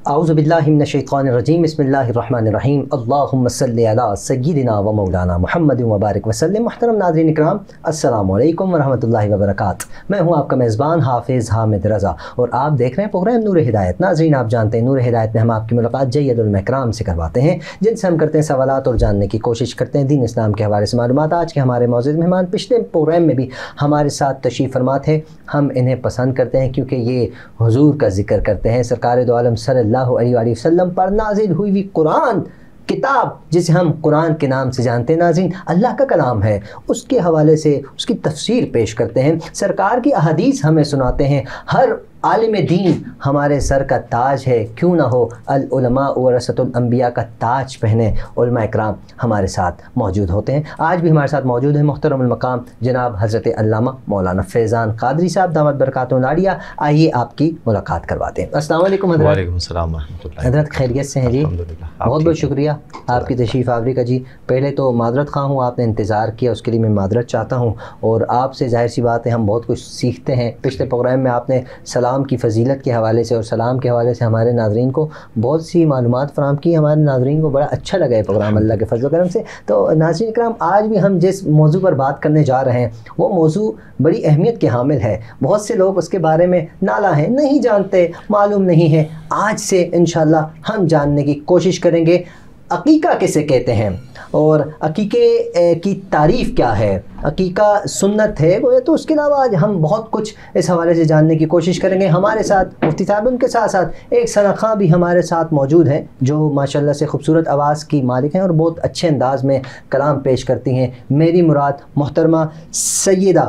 औज़ुबिल्लाहि मिनश्शैतानिर्रजीम बिस्मिल्लाहिर्रहमानिर्रहीम अल्लाहुम्मा सल्लि अला सय्यिदिना व मौलाना मुहम्मद व बारिक वसल्लम। मुहतरम नाज़रीन इकराम, अस्सलामु अलैकुम व रहमतुल्लाहि व बरकातुहू। मैं हूँ आपका मेज़बान हाफिज़ हामिद रज़ा और आप देख रहे हैं प्रोग्राम नूर हिदायत। नाज़रीन, आप जानते हैं नूर हिदायत में हम आपकी मुलाकात जय्यदुल महकराम से करवाते हैं, जिनसे हम करते हैं सवालात और जानने की कोशिश करते हैं दीन इस्लाम के हवाले से मालूमात। आज के हमारे मौजूद मेहमान पिछले प्रोग्राम में भी हमारे साथ तशरीफ़ फरमा थे। हम इन्हें पसंद करते हैं क्योंकि ये हुजूर का ज़िक्र करते हैं, सरकार दो आलम सल्लल्लाहु अलैहि वसल्लम पर नाजिल हुई हुई कुरान किताब, जिसे हम कुरान के नाम से जानते हैं। नाज़रीन, अल्लाह का कलाम है, उसके हवाले से उसकी तफसीर पेश करते हैं, सरकार की अहदीस हमें सुनाते हैं। हर आलिम दीन हमारे सर का ताज है, क्यों ना हो। अल उलमा वरसतुल अंबिया का ताज पहने उलमा इकराम हमारे साथ मौजूद होते हैं। आज भी हमारे साथ मौजूद है मुहतरमुल मकाम जनाब हज़रत अल्लामा मौलाना फैज़ान क़ादरी साहब दामत बरकातुहू लाड़िया। आइए आपकी मुलाकात करवाते हैं। अस्सलाम वालेकुम हज़रत। वालेकुम अस्सलाम व रहमतुल्लाह। हज़रत खैरियत से हैं जी? बहुत बहुत शुक्रिया आपकी तशरीफ़ आवरी का जी। पहले तो मादरत ख़्वाह हूँ, आपने इंतज़ार किया, उसके लिए मैं मादरत चाहता हूँ। और आपसे ज़ाहिर सी बात है हम बहुत कुछ सीखते हैं। पिछले प्रोग्राम में आपने सलाम की फ़जीलत के हवाले से और सलाम के हवाले से हमारे नाज़रीन को बहुत सी मालूमात फ़राहम की। हमारे नाज़रीन को बड़ा अच्छा लगा है प्रोग्राम अल्लाह के फज़ल करम से। तो नाज़रीन इकराम, आज भी हम जिस मौजू पर बात करने जा रहे हैं वो मौजू बड़ी अहमियत के हामिल है। बहुत से लोग उसके बारे में नाला हैं, नहीं जानते, मालूम नहीं है। आज से इंशाअल्लाह हम जानने की कोशिश करेंगे अकीका किसे कहते हैं और अकीके की तारीफ़ क्या है, अकीका सुन्नत है वो, तो उसके अलावा आज हम बहुत कुछ इस हवाले से जानने की कोशिश करेंगे। हमारे साथ मुफ्ती साहब, उनके साथ साथ एक सनख़ा भी हमारे साथ मौजूद हैं जो माशाल्लाह से खूबसूरत आवाज़ की मालिक हैं और बहुत अच्छे अंदाज़ में कलाम पेश करती हैं। मेरी मुराद मोहतरमा सैयदा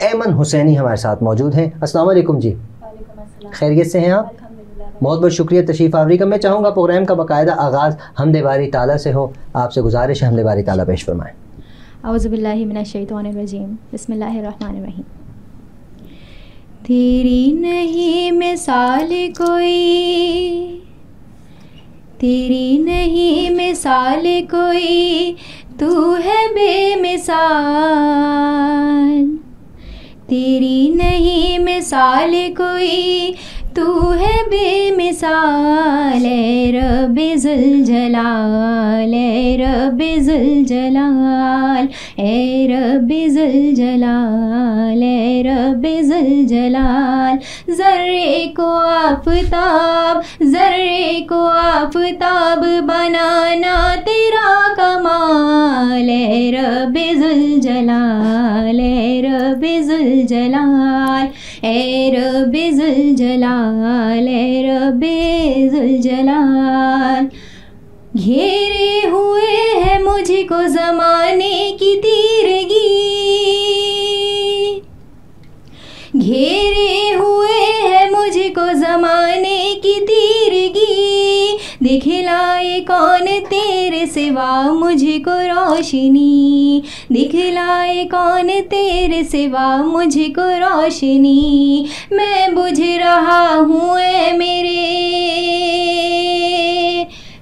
ऐमन हुसैनी हमारे साथ मौजूद हैं। अस्सलाम वालेकुम जी, खैरियत से हैं आप? बहुत बहुत शुक्रिया तशरीफ़ आवरी का। मैं चाहूँगा प्रोग्राम का बाकायदा आगाज़ हमदे बारी ताला से हो। आपसे गुजारिश है हमदे बारी ताला पेश फरमाएँ। औज़ुबिल्लाहि मिनश्शैतानिर्रजीम बिस्मिल्लाहिर्रहमानिर्रहीम। तेरी नहीं मिसाल कोई, तेरी नहीं मिसाल कोई, तू है बेमिसाल। तेरी नहीं मिसाल कोई, तू है बेमिसाल। ए रब्बे ज़ुल जलाल, ए रब्बे ज़ुल जलाल, ए रब्बे ज़ुल जलाल, ए रब्बे ज़ुल जलाल। ज़र्रे को आफ़ताब, ज़र्रे को आफ़ताब बनाना तेरा कमाल। ए रब्बे ज़ुल जलाल, ए रब्बे ज़ुल जलाल, ए रब्बे ज़ुल जलाल, ए रब्बे ज़ुल जलाल। घेरे हुए है मुझको ज़माने की तीरगी, घेरे हुए है मुझको ज़माने की तीरगी। दिखलाए कौन तेरे सिवा मुझको रोशनी, दिखलाए कौन तेरे सिवा मुझको रोशनी। मैं बुझ रहा हूँ ए मेरे,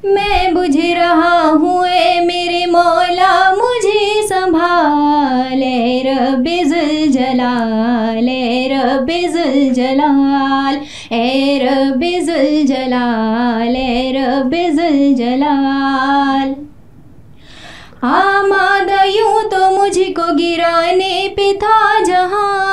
मैं बुझ रहा हूँ ए मेरे मौला, मुझे संभाल। ए रब्बे ज़ुल जलाल, ए रब्बे ज़ुल जलाल, ए रब्बे ज़ुल जलाल, ए रब्बे ज़ुल जलाल। आमादा यूँ तो मुझको गिराने पे था जहाँ,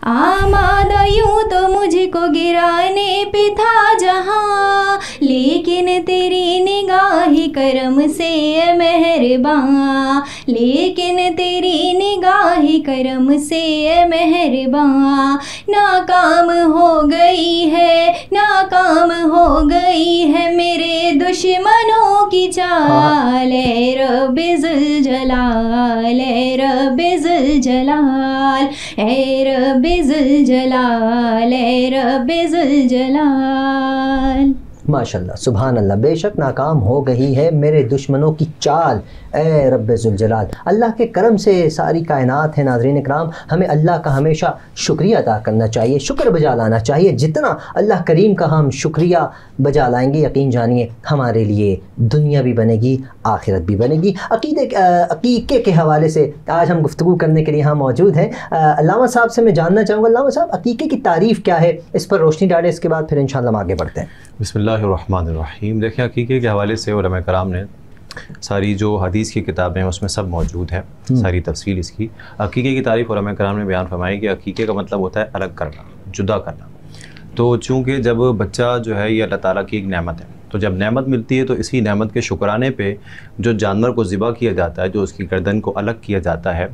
आमादा यूँ तो मुझको गिराने पे था जहाँ, लेकिन तेरी निगाह करम से मेहरबान, लेकिन तेरी निगाह करम से मेहरबान। नाकाम हो गई है, नाकाम हो गई है मेरे दुश्मनों की चाल। ए रब्बे ज़ुल जलाल, ए रब्बे ज़ुल जलाल, ए रब्बे ज़ुल जलाल, ए रब्बे ज़ुल जलाल। माशाल्लाह सुभान अल्लाह। बेशक नाकाम हो गई है मेरे दुश्मनों की चाल, ए रब्बे ज़ुल जलाल, अल्लाह के करम से सारी कायनात है नाज़रीन इकराम, हमें अल्लाह का हमेशा शुक्रिया अदा करना चाहिए, शुक्र बजा लाना चाहिए। जितना अल्लाह करीम का हम शुक्रिया बजा लाएंगे, यकीन जानिए हमारे लिए दुनिया भी बनेगी, आखिरत भी बनेगी। अकीके के हवाले से आज हम गुफ्तगू करने के लिए यहाँ मौजूद हैं। अल्लामा साहब से मैं जानना चाहूँगा, अल्लामा साहब अकीके की तारीफ़ क्या है, इस पर रोशनी डालें, इसके बाद फिर इंशाअल्लाह हम आगे बढ़ते हैं। बिस्मिल्लाहिर्रहमानिर्रहीम। देखिए अकीके के हवाले से उलमा कराम ने सारी जो हदीस की किताबें हैं उसमें सब मौजूद है, सारी तफसील इसकी। अकीके की तारीफ़ उलमा कराम ने बयान फरमाई कि अकीके का मतलब होता है अलग करना, जुदा करना। तो चूँकि जब बच्चा जो है ये अल्लाह ताला की एक नेमत है, तो जब नेमत मिलती है तो इसी नेमत के शुक्राने पे जो जानवर को ज़िबा किया जाता है, जो उसकी गर्दन को अलग किया जाता है,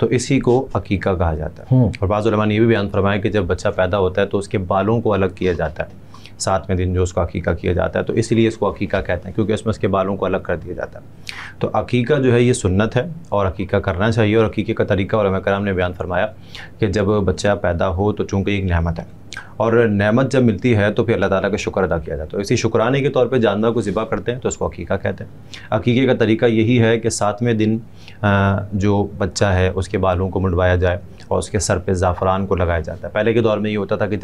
तो इसी को अकीका कहा जाता है। और बाज़ उलमा ने ये भी बयान फरमाया कि जब बच्चा पैदा होता है तो उसके बालों को अलग किया जाता है, 7वें दिन जो उसको अकीका किया जाता है, तो इसलिए इसको अकीका कहते हैं क्योंकि उसमें उसके बालों को अलग कर दिया जाता है। तो अकीका जो है ये सुन्नत है और अकीका करना चाहिए। और अकीके का तरीका उलमा कराम ने बयान फरमाया कि जब बच्चा पैदा हो तो चूँकि एक नेमत है और नेमत जब मिलती है तो फिर अल्लाह ताला का शुक्र अदा किया जाता है, तो इसी शुक्राने के तौर पे जानवर को ज़िबा करते हैं, तो उसको अकीका कहते हैं। अकीके का तरीका यही है कि 7वें दिन जो बच्चा है उसके बालों को मुंडवाया जाए और उसके सर पे ज़ाफ़रान को लगाया जाता है। पहले के दौर में ये होता था कि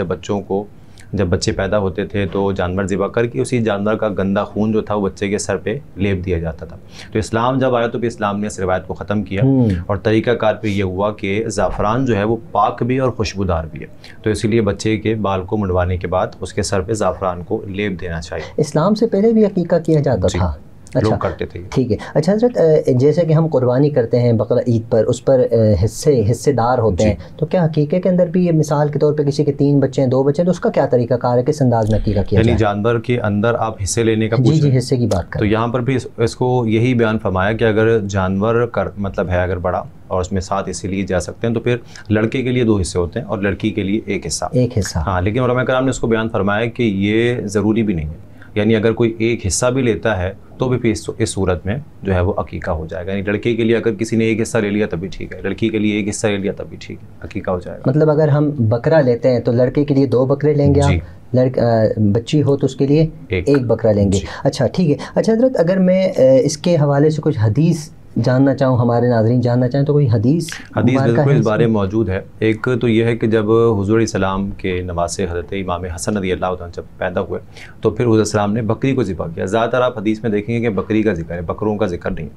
जब बच्चे पैदा होते थे तो जानवर ज़िबा करके उसी जानवर का गंदा खून जो था वो बच्चे के सर पे लेप दिया जाता था। तो इस्लाम जब आया तो फिर इस्लाम ने इस रिवायत को ख़त्म किया और तरीक़ाकार पे ये हुआ कि ज़ाफ़रान जो है वो पाक भी और खुशबूदार भी है, तो इसीलिए बच्चे के बाल को मुंडवाने के बाद उसके सर पे ज़ाफ़रान को लेप देना चाहिए। इस्लाम से पहले भी अकीका किया जाता था? अच्छा, लोग करते थे। ठीक है। अच्छा हज़रत, जैसे कि हम कुर्बानी करते हैं बकरा ईद पर, उस पर हिस्सेदार होते हैं, तो क्या हकीके के अंदर भी ये मिसाल के तौर पे किसी के 3 बच्चे हैं, 2 बच्चे हैं, तो उसका क्या तरीका कार है, किस अंदाज में हकीका किया जाए? यानी जानवर के अंदर आप हिस्से लेने का जी हिस्से की बात करें तो यहाँ पर भी इसको यही बयान फरमाया कि अगर जानवर का मतलब है अगर बड़ा और उसमें 7 हिस्से लिए जा सकते हैं, तो फिर लड़के के लिए 2 हिस्से होते हैं और लड़की के लिए एक हिस्सा। हाँ, लेकिन उलमा कराम ने इसको बयान फरमाया कि ये ज़रूरी भी नहीं है, यानी अगर कोई एक हिस्सा भी लेता है तो भी फिर इस सूरत में जो है वो अकीका हो जाएगा। यानी लड़के के लिए अगर किसी ने एक हिस्सा ले लिया तभी ठीक है, लड़की के लिए एक हिस्सा ले लिया तभी ठीक है, अकीका हो जाएगा। मतलब अगर हम बकरा लेते हैं तो लड़के के लिए 2 बकरे लेंगे आप, बच्ची हो तो उसके लिए एक बकरा लेंगे। अच्छा ठीक है। अच्छा हज़रत, अगर मैं इसके हवाले से कुछ हदीस जानना चाहूँ, हमारे नाज़रीन जानना चाहें, तो कोई हदीस बिल्कुल इस बारे में मौजूद है। एक तो ये है कि जब हुज़ूर सलाम के नवासे हज़रत इमाम हसन रज़ियल्लाहु अन्हु जब पैदा हुए तो फिर हुज़ूर सलाम ने बकरी को ज़िबा किया। ज़्यादातर आप हदीस में देखेंगे कि बकरी का जिक्र है, बकरों का जिक्र नहीं,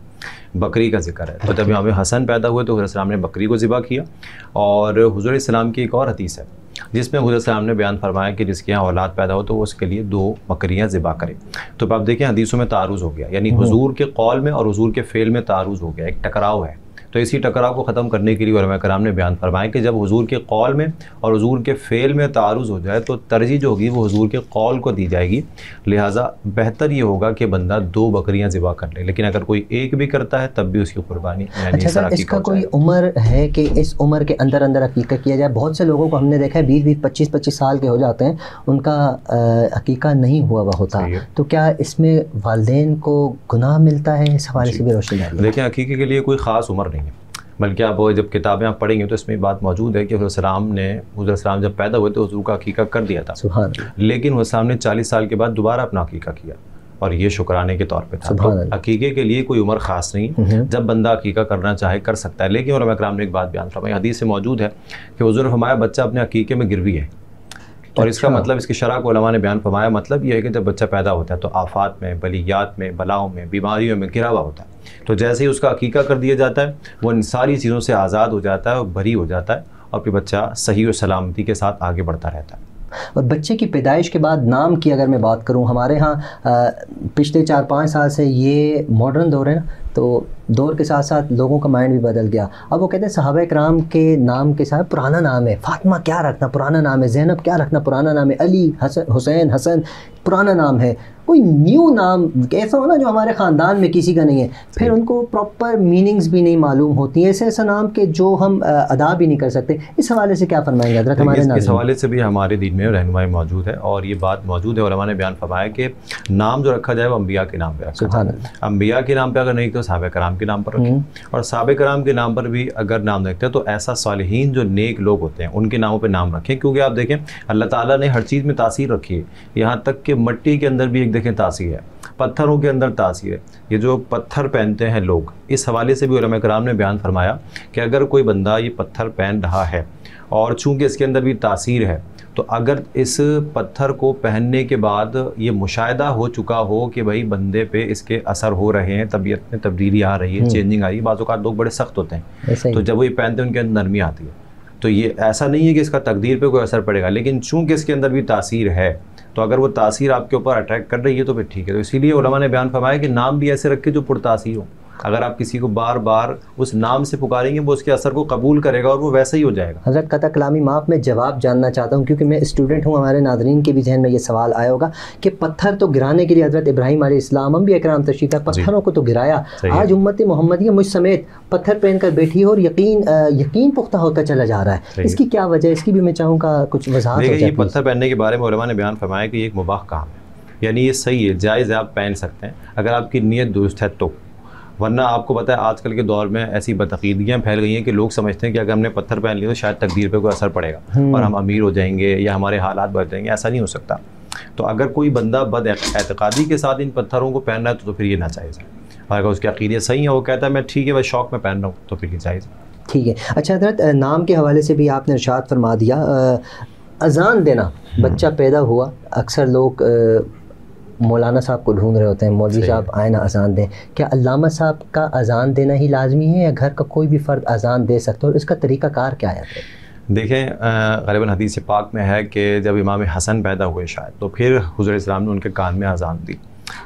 बकरी का जिक्र है। तो जब इमाम हसन पैदा हुए तो हुज़ूर सलाम ने बकरी को ज़िबा किया। और हुज़ूर सलाम की एक और हदीस है जिसमें हुज़ूर सलाम ने बयान फरमाया कि जिसके यहाँ औलाद पैदा हो तो वो उसके लिए 2 बकरियाँ ज़िबा करे। तो आप देखें हदीसों में तारुज़ हो गया, यानी हुज़ूर के कौल में और हुज़ूर के फ़ेल में तारुज़ हो गया, एक टकराव है। तो इसी टकराव को ख़त्म करने के लिए उलमा कराम ने बयान फरमाया कि जब हुज़ूर के कौल में और हुज़ूर के फ़ेल में तारुज़ हो जाए तो तरजीह जो होगी वो हुज़ूर के कौल को दी जाएगी। लिहाजा बेहतर ये होगा कि बंदा 2 बकरियां ज़िबा कर ले, लेकिन अगर कोई एक भी करता है तब भी उसकी कुर्बानी। अच्छा सर, इसका कोई उम्र है कि इस उम्र के अंदर अंदर अकीका किया जाए? बहुत से लोगों को हमने देखा है 20-20, 25-25 साल के हो जाते हैं, उनका अकीका नहीं हुआ होता, तो क्या इसमें वालिदैन को गुनाह मिलता है? इस हवाले से भी रोशनी डालिए। देखिए अकीके के लिए कोई ख़ास उम्र नहीं है, बल्कि आप जब किताबें आप पढ़ेंगे तो इसमें बात मौजूद है कि हुज़ूर सलाम जब पैदा हुए तो हुज़ूर का अकीका कर दिया था, लेकिन हुज़ूर सलाम ने 40 साल के बाद दोबारा अपना अकीका किया और ये शुक्राने के तौर पे था। तो अकीके के लिए कोई उम्र ख़ास नहीं, जब बंदा अकीका करना चाहे कर सकता है। लेकिन उलमा कराम ने एक बात बयान फरमाई, हदीस से मौजूद है कि हुज़ूर ने फरमाया बच्चा अपने अकीके में गिरवी है। और इसका मतलब, इसकी शरह को उलमा ने बयान फरमाया, मतलब ये है कि जब बच्चा पैदा होता है तो आफात में, बलियात में, बलाओं में, बीमारियों में घिरा हुआ होता है। तो जैसे ही उसका अकीका कर दिया जाता है वो इन सारी चीज़ों से आज़ाद हो जाता है और बरी हो जाता है और फिर बच्चा सही और सलामती के साथ आगे बढ़ता रहता है। और बच्चे की पैदाइश के बाद नाम की अगर मैं बात करूं, हमारे यहाँ पिछले 4-5 साल से ये मॉडर्न दौर है ना, तो दौर के साथ साथ लोगों का माइंड भी बदल गया। अब वो कहते हैं सहाबा कराम के नाम के साथ पुराना नाम है, फातिमा क्या रखना पुराना नाम है, ज़ैनब क्या रखना पुराना नाम है, अली, हुसैन, हसन पुराना नाम है, कोई न्यू नाम ऐसा हो ना जो हमारे ख़ानदान में किसी का नहीं है, फिर उनको प्रॉपर मीनिंग्स भी नहीं मालूम होती हैं, ऐसा नाम के जो हम अदा भी नहीं कर सकते। इस हवाले से क्या फरमाएंगे हज़रत? हमारे इस हवाले से भी हमारे दीन में रहनुमाई मौजूद है और ये बात मौजूद है। उलमा ने बयान फरमाया कि नाम जो रखा जाए वो अम्बिया के नाम पर रखा जाए। अम्बिया के नाम पर अगर नहीं तो सहाबा कराम के नाम पर रखें, और सहाबा कराम के नाम पर भी अगर नाम रखते हैं तो ऐसा सालिहीन जो नेक लोग होते हैं उनके नामों पर नाम रखें। क्योंकि आप देखें अल्लाह ताला ने हर चीज़ में तासीर रखी है, यहाँ तक कि मट्टी के अंदर भी एक देखें तासीर है। पत्थरों के अंदर तासीर है। ये जो पत्थर पहनते हैं लोग, इस हवाले से भी उलमा कराम ने बयान फरमाया कि अगर कोई बंदा ये पत्थर पहन रहा है और चूँकि इसके अंदर भी तासीर है, तो अगर इस पत्थर को पहनने के बाद ये मुशाहिदा हो चुका हो कि भाई बंदे पे इसके असर हो रहे हैं, तबीयत में तब्दीली आ रही है, चेंजिंग आ रही है, बाज़ औक़ात लोग बड़े सख्त होते हैं, तो जब वो ये पहनते हैं उनके अंदर नरमी आती है। तो ये ऐसा नहीं है कि इसका तकदीर पे कोई असर पड़ेगा, लेकिन चूँकि इसके अंदर भी तासीर है, तो अगर वो तासीर आपके ऊपर अट्रैक्ट कर रही है तो फिर ठीक है। तो इसीलिए उलमा ने बयान फरमाया कि नाम भी ऐसे रखे जो पुरतासीर हो। अगर आप किसी को बार बार उस नाम से पुकारेंगे, वो उसके असर को कबूल करेगा और वो वैसा ही हो जाएगा। हज़रत कता कलामी माफ़ में जवाब जानना चाहता हूँ, क्योंकि मैं स्टूडेंट हूँ, हमारे नाज़रीन के भी जहन में ये सवाल आया होगा कि पत्थर तो गिराने के लिए हज़रत इब्राहीम अलैहिस्सलाम भी इकराम तशरीफ़ है, पत्थरों को तो गिराया। आज उम्मत मोहम्मदिया मुझ समेत पत्थर पहन कर बैठी है और यकीन पुख्ता होता चला जा रहा है। इसकी क्या वजह, इसकी भी मैं चाहूँगा कुछ वजाहत हो जाए। ये पत्थर पहनने के बारे में उलमा ने बयान फरमाया कि ये एक मुबाह काम है, यानी ये सही है, जायज़ है, आप पहन सकते हैं अगर आपकी नीयत दुरुस्त है तो। वरना आपको पता है आजकल के दौर में ऐसी बदअक़ीदियाँ फैल गई हैं कि लोग समझते हैं कि अगर हमने पत्थर पहन लिया तो शायद तकदीर पे कोई असर पड़ेगा और हम अमीर हो जाएंगे या हमारे हालात बढ़ जाएंगे। ऐसा नहीं हो सकता। तो अगर कोई बंदा बद-एतिक़ादी के साथ इन पत्थरों को पहन रहा है तो फिर ये नाजायज़ है, और अगर उसके अक़ीदे सही है, वो कहता है मैं ठीक है, मैं शौक़ में पहन रहा हूँ, तो फिर ये जायज़ है। ठीक है। अच्छा हज़रत, नाम के हवाले से भी आपने इरशाद फरमा दिया, अज़ान देना, बच्चा पैदा हुआ, अक्सर लोग मौलाना साहब को ढूंढ रहे होते हैं, मौलवी साहब आए ना अज़ान दें। क्या अल्लामा साहब का अज़ान देना ही लाजमी है या घर का कोई भी फ़र्द अज़ान दे सकता है, और इसका तरीक़ाकार क्या है? देखें, ग़ालिबन हदीस पाक में है कि जब इमाम हसन पैदा हुए शायद, तो फिर हुज़ूर इस्लाम ने उनके कान में अज़ान दी,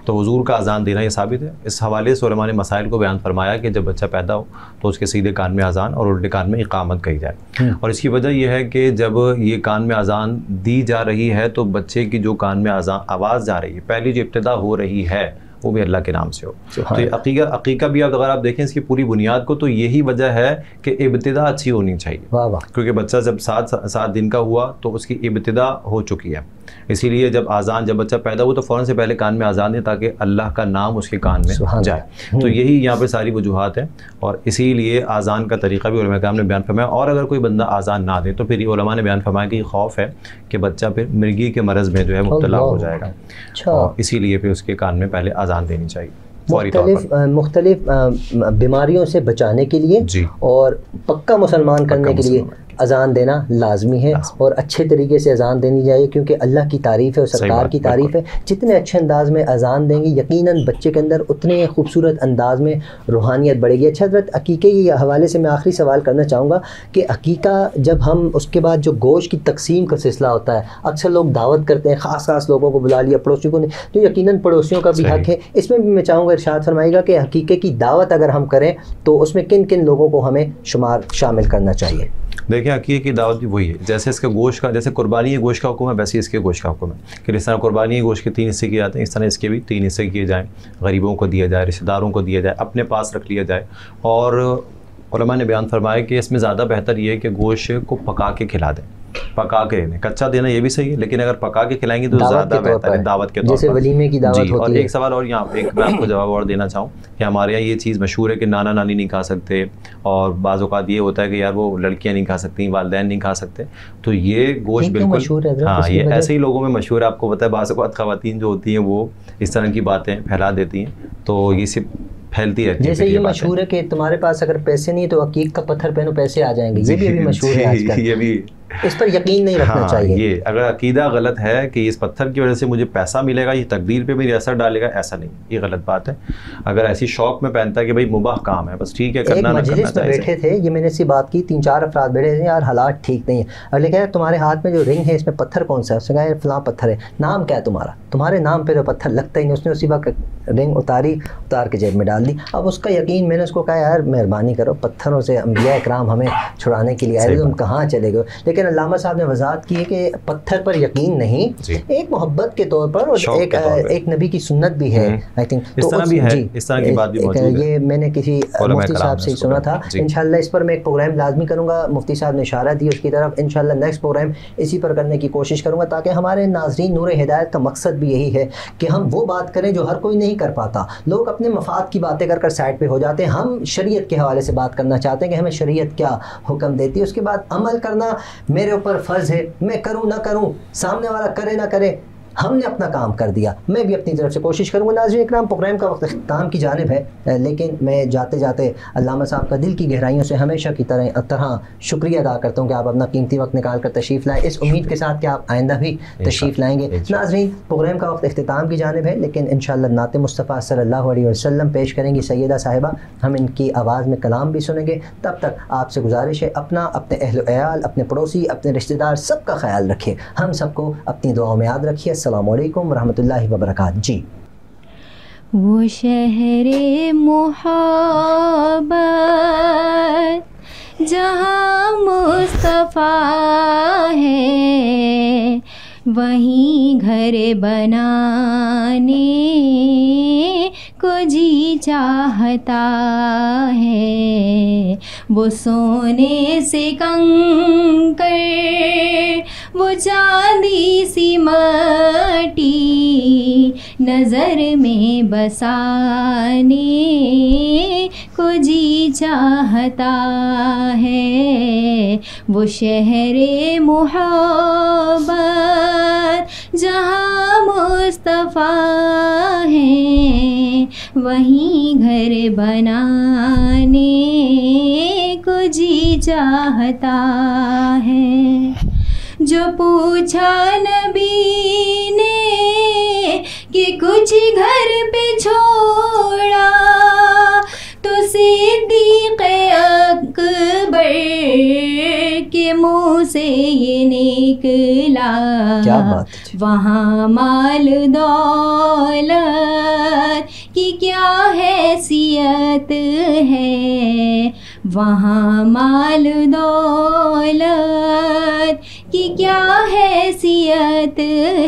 तो हुज़ूर का अज़ान देना ये साबित है। इस हवाले से उलमा ने मसाइल को बयान फरमाया कि जब बच्चा पैदा हो तो उसके सीधे कान में अज़ान और उल्टे कान में इक़ामत कही जाए। और इसकी वजह यह है कि जब ये कान में अज़ान दी जा रही है तो बच्चे की जो कान में आवाज़ जा रही है, पहली जो इब्तिदा हो रही है वो भी अल्लाह के नाम से हो। तो ये अक़ीक़ा भी अगर आप देखें इसकी पूरी बुनियाद को, तो यही वजह है कि इब्तिदा अच्छी होनी चाहिए। वाह वाह। क्योंकि बच्चा जब 7 दिन का हुआ तो उसकी इब्तिदा हो चुकी है, इसीलिए जब बच्चा पैदा हुआ तो फ़ौरन से पहले कान में अज़ान दें ताकि अल्लाह का नाम उसके कान में जाए। तो यही यहाँ पे सारी वजूहात हैं, और इसीलिए अज़ान का तरीक़ा भी उलमा कराम ने बयान फरमाया। और अगर कोई बंदा अज़ान ना दे तो फिर उलमा ने बयान फरमाया कि खौफ है कि बच्चा फिर मिर्गी के मरज़ में जो है मुब्तला हो जाएगा, और इसीलिए फिर उसके कान में पहले अज़ान देनी चाहिए। मुख्तलिफ बीमारियों से बचाने के लिए और पक्का मुसलमान करने के लिए अज़ान देना लाजमी है, और अच्छे तरीके से अज़ान देनी चाहिए, क्योंकि अल्लाह की तारीफ़ है और सरकार की तारीफ़ है। जितने अच्छे अंदाज़ में अज़ान देंगे यकीनन बच्चे के अंदर उतने खूबसूरत अंदाज़ में रूहानियत बढ़ेगी। अच्छा हज़रत, अकीक़े के हवाले से मैं आखिरी सवाल करना चाहूँगा कि अकीक़ा जब हम उसके बाद जो गोश्त की तकसीम का सिलसिला होता है, अक्सर लोग दावत करते हैं, ख़ास लोगों को बुला लिया, पड़ोसियों को नहीं, तो यकीनन पड़ोसियों का भी हक़ है। इसमें भी मैं चाहूँगा इरशाद फरमाइएगा कि अकीक़े की दावत अगर हम करें तो उसमें किन किन लोगों को हमें शामिल करना चाहिए? देखिए, अक़ीक़े की दावत भी वही है, जैसे इसके गोश्त का, जैसे कुर्बानी के गोश्त का हुक्म है, वैसे इसके गोश्त का हुक्म है कि इस तरह कुर्बानी के गोश्त के 3 हिस्से किए जाते हैं, इस तरह इसके भी 3 हिस्से किए जाएँ, गरीबों को दिया जाए, रिश्तेदारों को दिया जाए, अपने पास रख लिया जाए। और उलमा ने बयान फरमाया कि इसमें ज़्यादा बेहतर ये है कि गोश्त को पका के खिला दें, पका के दें। कच्चा देना ये भी सही है, लेकिन अगर पका के खिलाएंगे तो ज़्यादा बेहतर है, दावत के तौर पर, जैसे वलीमे की दावत होती है। और एक सवाल और यहाँ एक मैं आपको जवाब और देना चाहूँ कि हमारे यहाँ ये चीज़ मशहूर है कि नाना नानी नहीं खा सकते, और बाज़ औक़ात ये होता है कि यार वो लड़कियाँ नहीं खा सकती, वालिदैन नहीं खा सकते। तो ये गोश्त बिल्कुल, हाँ, ये ऐसे ही लोगों में मशहूर है। आपको पता है बाज़ औक़ात ख़वातीन जो होती हैं वो इस तरह की बातें फैला देती हैं, तो ये सिर्फ फैलती रहती है। जैसे ये मशहूर है कि तुम्हारे पास अगर पैसे नहीं तो अकीक़ का पत्थर पहनो, पैसे आ जाएंगे, ये भी अभी मशहूर है आजकल। ये भी, इस पर यकीन नहीं रखना चाहिए। ये अगर अकीदा गलत है कि इस पत्थर की वजह से मुझे पैसा मिलेगा, ये तकदीर पे मेरी असर डालेगा, ऐसा नहीं, ये गलत बात है। अगर ऐसी शौक में पहनता है कि भाई मुबाह काम है, बस ठीक है, करना ना करना चाहिए। बैठे थे, ये मैंने इससे बात की, 3-4 अफराद बैठे थे, यार हालात ठीक नहीं है। और लेकिन यार तुम्हारे हाथ में जो रिंग है इसमें पत्थर कौन सा है? उसने कहा यार फलां पत्थर है। नाम क्या है तुम्हारा? तुम्हारे नाम पे तो पत्थर लगता ही नहीं। उसने उसी वक्त रिंग उतार के जेब में डाल दी। अब उसका यकीन, मैंने उसको कहा यार मेहरबानी करो, पत्थरों से अंबिया इकराम हमें छुड़ाने के लिए आए, तुम कहाँ चले गए? लेकिन अल्लामा साहब ने वजाहत की है कि पत्थर पर यकीन नहीं, एक मोहब्बत के तौर पर, और एक नबी की सुन्नत भी है। आई थिंक इस तरह भी है, इस तरह की बात भी मौजूद है। ये मैंने किसी मुफ्ती साहब से सुना था। इंशाल्लाह इस पर मैं एक प्रोग्राम लाजमी करूँगा। मुफ्ती साहब ने इशारा दी उसकी तरफ, इंशाल्लाह नेक्स्ट प्रोग्राम इसी पर करने की कोशिश करूँगा, ताकि हमारे नाज़रीन, नूर हिदायत का मकसद भी यही है कि हम वो बात करें जो हर कोई नहीं कर पाता। लोग अपने मफाद की बातें कर साइड पे हो जाते हैं। हम शरीयत के हवाले से बात करना चाहते हैं कि हमें शरीयत क्या हुक्म देती है, उसके बाद अमल करना मेरे ऊपर फ़र्ज़ है, मैं करूँ ना करूँ, सामने वाला करे ना करे, हमने अपना काम कर दिया, मैं भी अपनी तरफ से कोशिश करूँगा। नाज़रीन इकराम, प्रोग्राम का वक्त इख्तिताम की जानिब है, लेकिन मैं जाते जाते अल्लामा साहब का दिल की गहराइयों से हमेशा की तरह शुक्रिया अदा करता हूँ कि आप अपना कीमती वक्त निकाल कर तशरीफ़ लाए, इस उम्मीद के साथ कि आप आइंदा भी तशरीफ़ लाएँगे। नाज़रीन प्रोग्राम का वक्त इख्तिताम की जानिब है, लेकिन इंशाअल्लाह नात मुस्तफ़ा सल्लल्लाहु अलैहि वसल्लम पेश करेंगी सैयदा साहिबा, हम इनकी आवाज़ में कलाम भी सुनेंगे। तब तक आपसे गुजारिश है अपना, अपने अहल अयाल, अपने पड़ोसी, अपने रिश्तेदार सबका ख्याल रखिए, हम सबको अपनी दुआओं में याद रखिए। अस्सलामु अलैकुम रहमतुल्लाहि व बरकातहू। जी, वो शहरे मोहब्बत जहाँ मुस्तफ़ा है, वहीं घर बनाने को जी चाहता है। वो सोने से कंकर, वो चांदी सी मट्टी नज़र में बसाने को जी चाहता है। वो शहरे मोहब्बत जहाँ मुस्तफ़ा है, वहीं घर बनाने को जी चाहता है। जो पूछा नबी ने कि कुछ घर पे छोड़ा, तो सिद्दीक़ अकबर के मुँह से ये निकला, क्या बात। वहाँ माल दौलत की क्या हैसियत है, वहाँ माल दौलत की क्या हैसियत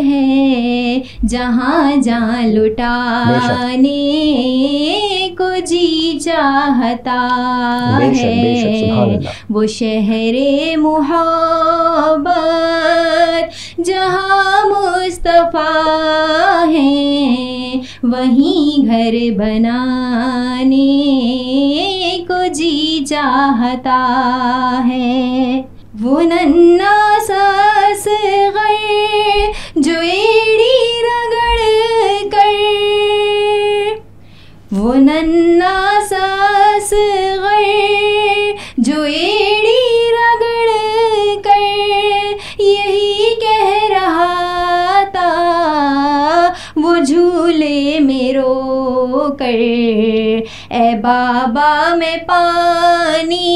है, जहाँ जहाँ लुटाने को जी चाहता है। वो शहरे मोहब्बत जहाँ मुस्तफ़ा है, वहीं घर बनाने को जी चाहता है। वो नन्ना सा असग़र जो एड़ी रगड़ कर, वो नन्ना सा असग़र जो एड़ी रगड़ कर यही कह रहा था, वो झूले में रो कर, ए बाबा मैं पानी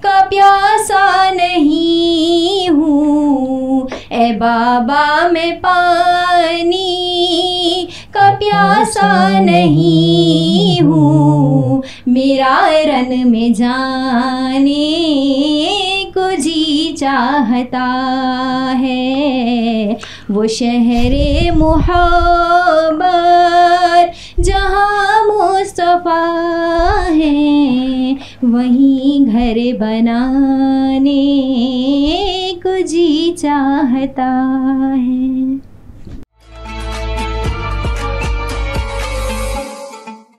का प्यासा नहीं हूँ, ए बाबा मैं पानी का प्यासा नहीं हूँ, मेरा रन में जाने को जी चाहता है। वो शहरे मोहब्बत जहाँ मुस्तफ़ा है, वहीं घर बनाने को जी चाहता है।